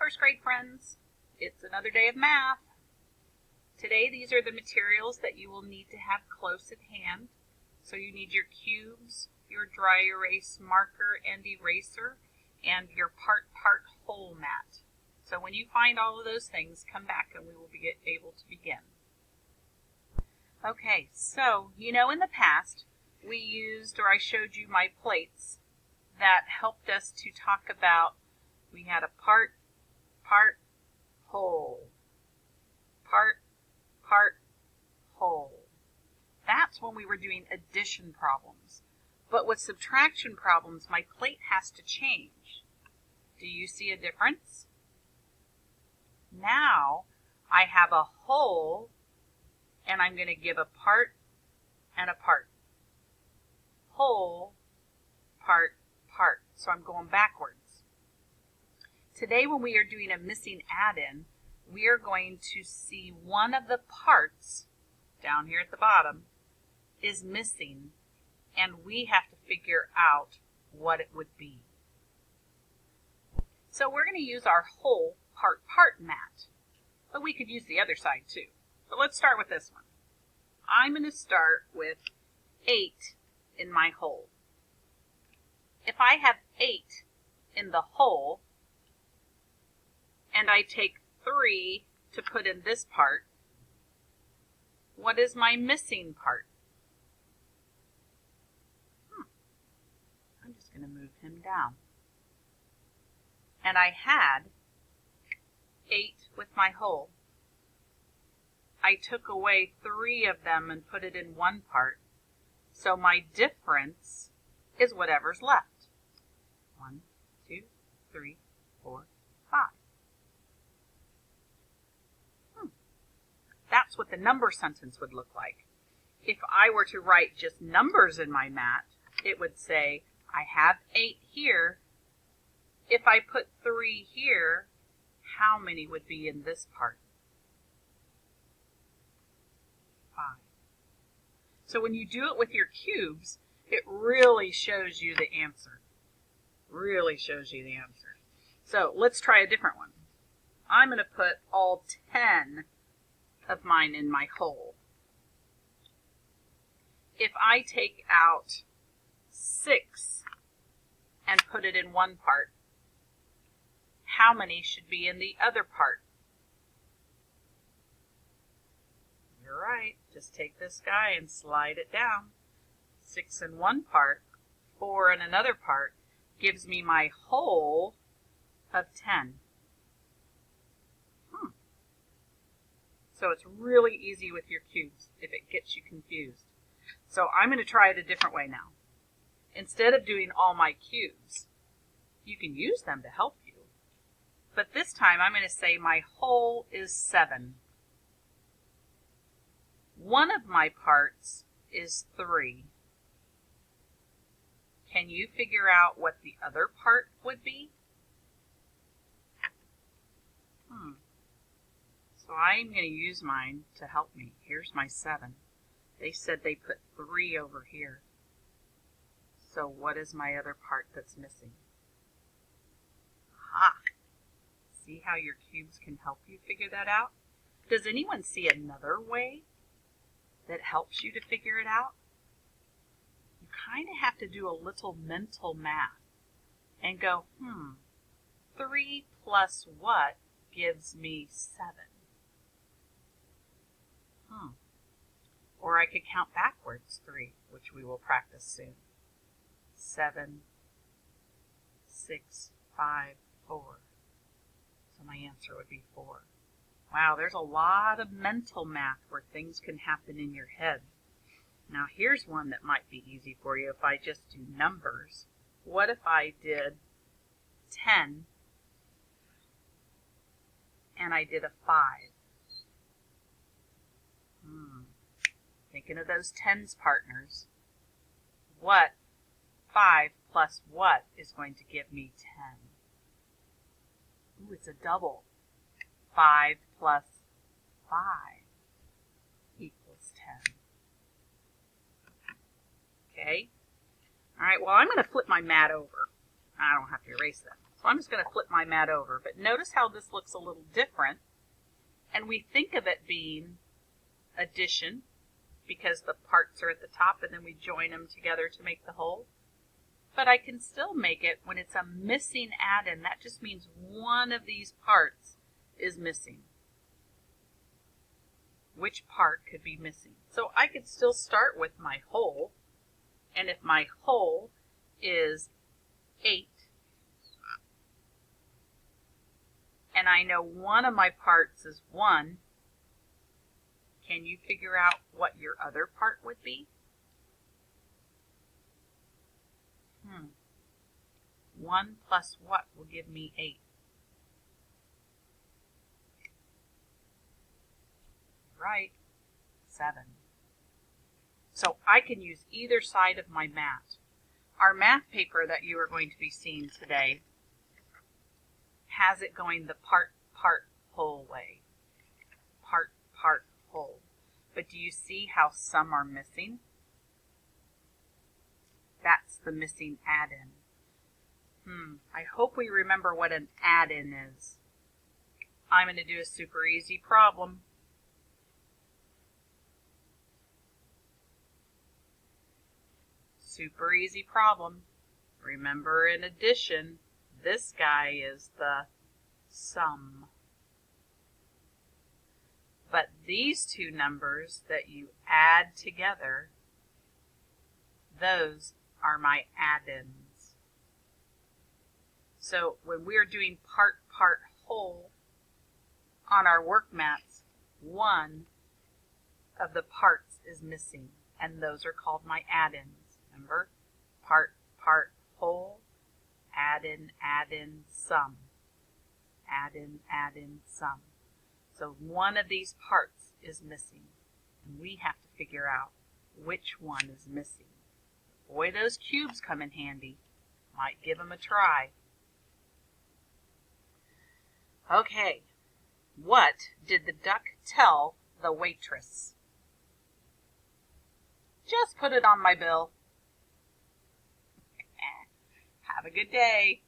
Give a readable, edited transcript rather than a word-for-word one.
first grade friends. It's another day of math. Today these are the materials that you will need to have close at hand. So you need your cubes, your dry erase marker and eraser, and your part whole mat. So when you find all of those things, come back and we will be able to begin. Okay, so you know in the past we used, or I showed you my plates that helped us to talk about, we had a part, whole, part, whole. That's when we were doing addition problems. But with subtraction problems, my plate has to change. Do you see a difference? Now I have a whole, and I'm going to give a part and a part. Whole, part. So I'm going backwards. Today when we are doing a missing add-in, we are going to see one of the parts down here at the bottom is missing, and we have to figure out what it would be. So we're going to use our whole part mat, but we could use the other side too. But let's start with this one. I'm going to start with 8 in my whole. If I have 8 in the whole, and I take 3 to put in this part, what is my missing part? I'm just going to move him down. And I had 8 with my whole. I took away 3 of them and put it in one part. So my difference is whatever's left. 1, 2, 3, 4, 5. That's what the number sentence would look like. If I were to write just numbers in my mat, it would say, I have 8 here. If I put 3 here, how many would be in this part? 5. So when you do it with your cubes, it really shows you the answer. So let's try a different one. I'm going to put all 10 of mine in my whole. If I take out 6 and put it in one part, how many should be in the other part? You're right. Just take this guy and slide it down. 6 in one part, 4 in another part, gives me my whole of 10. So it's really easy with your cubes if it gets you confused. So I'm going to try it a different way now. Instead of doing all my cubes, you can use them to help you. But this time I'm going to say my whole is 7. One of my parts is 3. Can you figure out what the other part would be? So I'm going to use mine to help me. Here's my 7. They said they put 3 over here. So what is my other part that's missing? Aha! See how your cubes can help you figure that out? Does anyone see another way that helps you to figure it out? You kind of have to do a little mental math and go, 3 plus what gives me 7? Or I could count backwards 3, which we will practice soon. 7, 6, 5, 4. So my answer would be 4. Wow, there's a lot of mental math where things can happen in your head. Now here's one that might be easy for you if I just do numbers. What if I did 10 and I did a 5? Thinking of those tens partners. What 5 plus what is going to give me 10? Ooh, it's a double. 5 plus 5 equals 10. Okay? All right, well, I'm going to flip my mat over. I don't have to erase that. So I'm just going to flip my mat over. But notice how this looks a little different. And we think of it being addition because the parts are at the top and then we join them together to make the whole. But I can still make it when it's a missing addend. That just means one of these parts is missing. Which part could be missing? So I could still start with my whole. And if my whole is 8, and I know one of my parts is 1, can you figure out what your other part would be? 1 plus what will give me 8? Right, 7. So I can use either side of my mat. Our math paper that you are going to be seeing today has it going the part, whole way. Part, whole. But do you see how some are missing? That's the missing addend. I hope we remember what an addend is. I'm going to do a super easy problem. Super easy problem. Remember, in addition, this guy is the sum. But these two numbers that you add together, those are my addends. So when we are doing part, whole on our work mats, one of the parts is missing, and those are called my addends. Remember? Part, whole, addend, sum. Addend, sum. So one of these parts is missing, and we have to figure out which one is missing. Boy, those cubes come in handy. Might give them a try. Okay, what did the duck tell the waitress? Just put it on my bill. Have a good day.